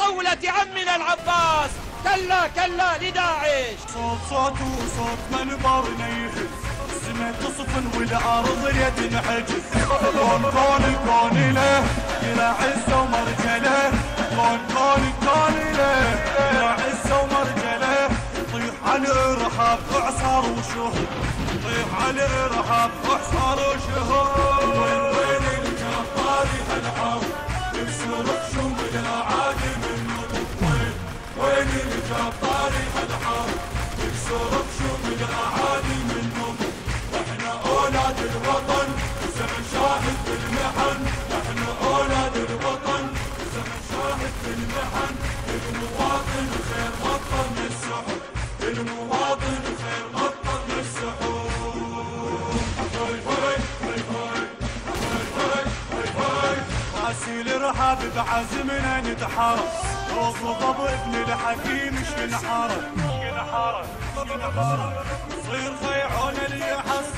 دولة عمنا العباس. كلا كلا لداعش. صوت وصوت منبرنا يهز، السما تصفن والارض يتنحجز. كون له يا عزه ومرجله، كون له يا عزه ومرجله. طيح على الارهاب اعصار وشهد، طيح على الارهاب اعصار وشهد. وين الجبار هالحرب يكسر خشوم الاعادي من وين الجبار هالحرب يكسر خشوم الاعادي منهم. احنا اولاد الوطن زمن شاهد بالمحن، احنا اولاد الوطن زمن شاهد بالمحن. المواطن خير مطر من السحب، المواطن خير مطر من السحب. راسي الارهاب بعزمنا نتحارب، وصدب ابن الحكيم مش ينحارب. صير خيعون اللي يحصل